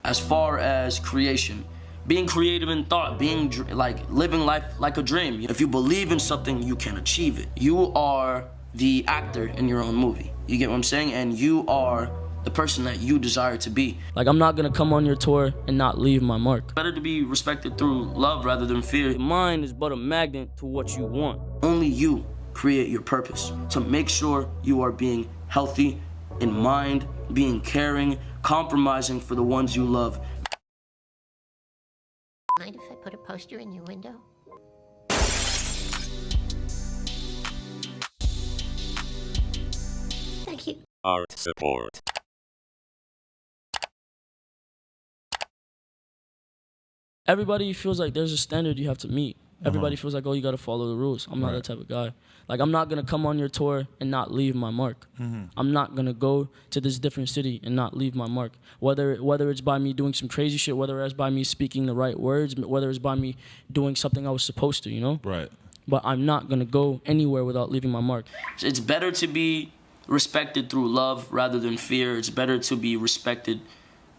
as far as creation, being creative in thought, being like living life like a dream. If you believe in something, you can achieve it. You are the actor in your own movie. You get what I'm saying? And you are the person that you desire to be. Like, I'm not gonna come on your tour and not leave my mark. Better to be respected through love rather than fear. Your mind is but a magnet to what you want. Only you create your purpose. So make sure you are being healthy in mind, being caring, compromising for the ones you love. Mind if I put a poster in your window? Thank you. Art support. Everybody feels like there's a standard you have to meet. Everybody feels like, oh, you gotta follow the rules. I'm not that type of guy. Like, I'm not gonna come on your tour and not leave my mark. I'm not gonna go to this different city and not leave my mark. Whether it's by me doing some crazy shit, whether it's by me speaking the right words, whether it's by me doing something I was supposed to, you know? Right. But I'm not gonna go anywhere without leaving my mark. It's better to be respected through love rather than fear. It's better to be respected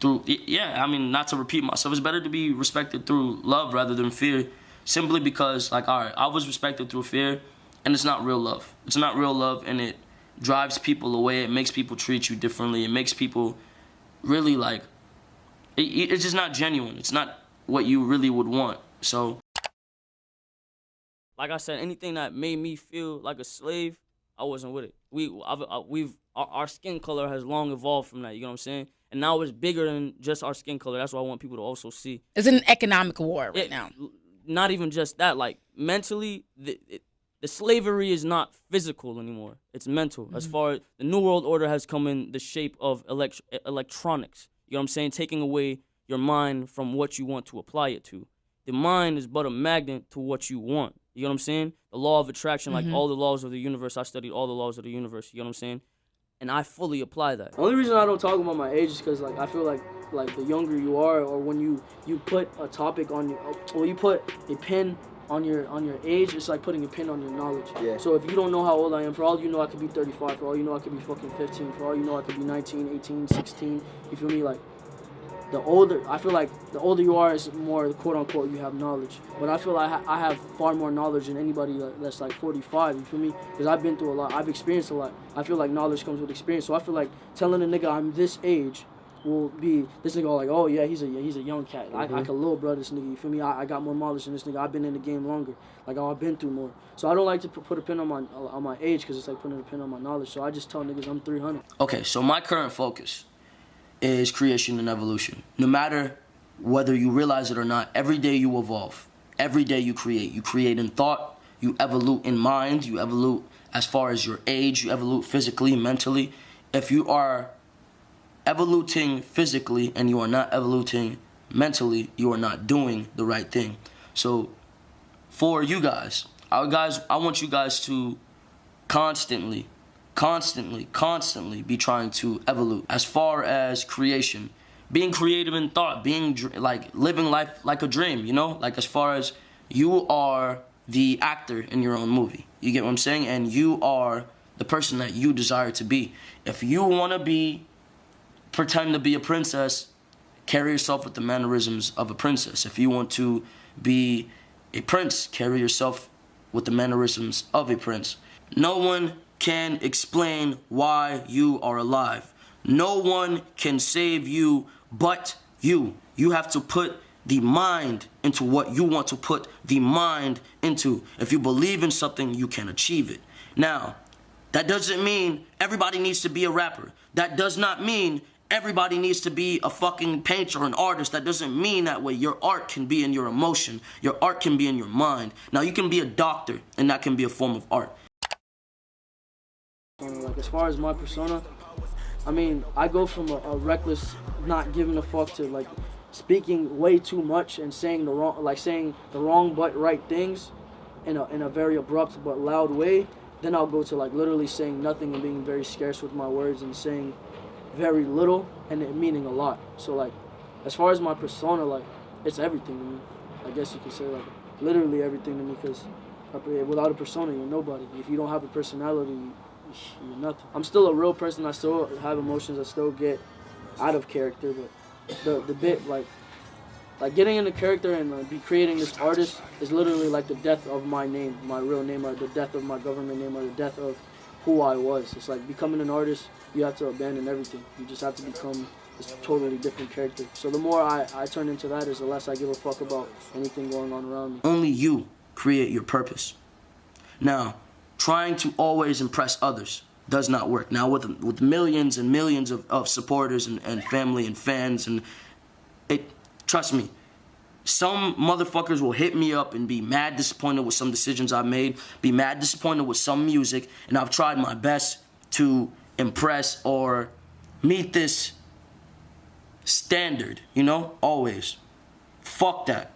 through, yeah, I mean, not to repeat myself, it's better to be respected through love rather than fear. Simply because, like, all right, I was respected through fear, and it's not real love. It's not real love, and it drives people away. It makes people treat you differently. It makes people really, like, it's just not genuine. It's not what you really would want. So, like I said, anything that made me feel like a slave, I wasn't with it. Our skin color has long evolved from that. You know what I'm saying? And now it's bigger than just our skin color. That's what I want people to also see. It's an economic war right now. Not even just that. Like, mentally, the slavery is not physical anymore. It's mental. As far as the New World Order has come in the shape of electronics. You know what I'm saying? Taking away your mind from what you want to apply it to. The mind is but a magnet to what you want. You know what I'm saying? The law of attraction, like all the laws of the universe. I studied all the laws of the universe. You know what I'm saying? And I fully apply that. The only reason I don't talk about my age is because, like, I feel like the younger you are, or when you put a topic on your, or you put a pin on your age, it's like putting a pin on your knowledge. Yeah. So if you don't know how old I am, for all you know, I could be 35. For all you know, I could be fucking 15. For all you know, I could be 19, 18, 16. You feel me? Like, I feel like the older you are is more, quote unquote, you have knowledge. But I feel like I have far more knowledge than anybody that's like 45, you feel me? Because I've been through a lot, I've experienced a lot. I feel like knowledge comes with experience. So I feel like telling a nigga I'm this age will be, this nigga like, oh yeah, he's a young cat. I can little brother this nigga, you feel me? I got more knowledge than this nigga. I've been in the game longer. Like, I've been through more. So I don't like to put a pin on my age, because it's like putting a pin on my knowledge. So I just tell niggas I'm 300. okay, so my current focus is creation and evolution. No matter whether you realize it or not, every day you evolve. Every day you create. You create in thought, you evolve in mind, you evolve as far as your age, you evolve physically, mentally. If you are evoluting physically and you are not evoluting mentally, you are not doing the right thing. So for you guys, I want you guys to constantly be trying to evolve as far as creation, being creative in thought, being like living life like a dream, you know? Like, as far as you are the actor in your own movie. You get what I'm saying? And you are the person that you desire to be. If you want to pretend to be a princess, carry yourself with the mannerisms of a princess. If you want to be a prince, carry yourself with the mannerisms of a prince. No one can explain why you are alive. No one can save you but you. You have to put the mind into what you want to put the mind into. If you believe in something, you can achieve it. Now, that doesn't mean everybody needs to be a rapper. That does not mean everybody needs to be a fucking painter or an artist. That doesn't mean that way. Your art can be in your emotion. Your art can be in your mind. Now, you can be a doctor, and that can be a form of art. Like, as far as my persona, I mean, I go from a reckless, not giving a fuck, to like speaking way too much and saying the wrong but right things in a very abrupt but loud way. Then I'll go to like literally saying nothing and being very scarce with my words and saying very little and it meaning a lot. So like, as far as my persona, like, it's everything to me. I guess you could say, like, literally everything to me, because without a persona, you're nobody. If you don't have a personality, you're nothing. I'm still a real person. I still have emotions. I still get out of character, but the bit like getting in the character and be creating this artist is literally like the death of my name, my real name, or the death of my government name, or the death of who I was. It's like becoming an artist, you have to abandon everything. You just have to become this totally different character. So the more I turn into that is the less I give a fuck about anything going on around me. Only you create your purpose. Now, trying to always impress others does not work. Now, with millions and millions of supporters and family and fans, and trust me, some motherfuckers will hit me up and be mad disappointed with some decisions I've made, be mad disappointed with some music, and I've tried my best to impress or meet this standard, you know, always. Fuck that.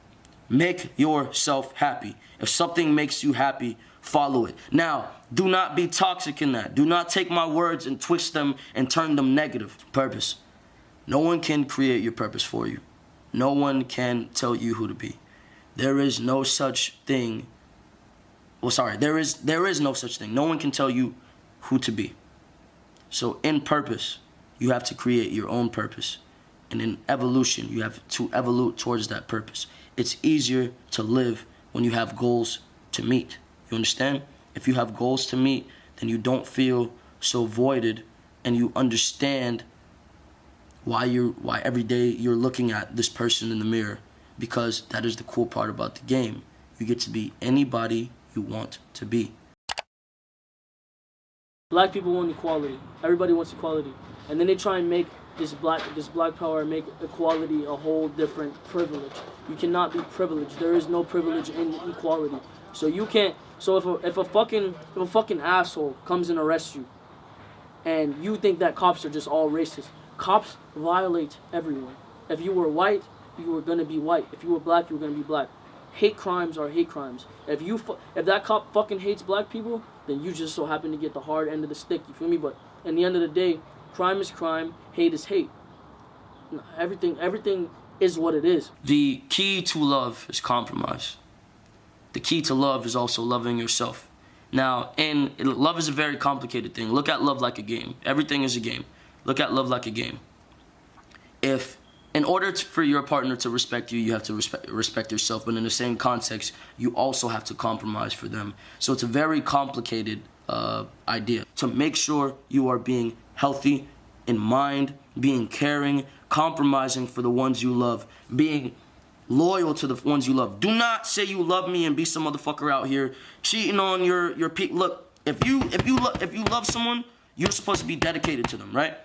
Make yourself happy. If something makes you happy, follow it. Now, do not be toxic in that. Do not take my words and twist them and turn them negative. Purpose. No one can create your purpose for you. No one can tell you who to be. There is no such thing. Well, sorry, there is no such thing. No one can tell you who to be. So in purpose, you have to create your own purpose. And in evolution, you have to evolve towards that purpose. It's easier to live when you have goals to meet. You understand? If you have goals to meet, then you don't feel so voided, and you understand why every day you're looking at this person in the mirror, because that is the cool part about the game. You get to be anybody you want to be. Black people want equality. Everybody wants equality. And then they try and make this black power, make equality a whole different privilege. You cannot be privileged. There is no privilege in equality. So you can't. So if a fucking asshole comes and arrests you, and you think that cops are just all racist, cops violate everyone. If you were white, you were gonna be white. If you were black, you were gonna be black. Hate crimes are hate crimes. If that cop fucking hates black people, then you just so happen to get the hard end of the stick. You feel me? But in the end of the day, crime is crime, hate is hate. Everything is what it is. The key to love is compromise. The key to love is also loving yourself. Now, love is a very complicated thing. Look at love like a game. Everything is a game. Look at love like a game. In order for your partner to respect you, you have to respect yourself. But in the same context, you also have to compromise for them. So it's a very complicated idea. To make sure you are being healthy in mind, being caring, compromising for the ones you love, being loyal to the ones you love. Do not say you love me and be some motherfucker out here cheating on your people. Look, if you love someone, you're supposed to be dedicated to them, right?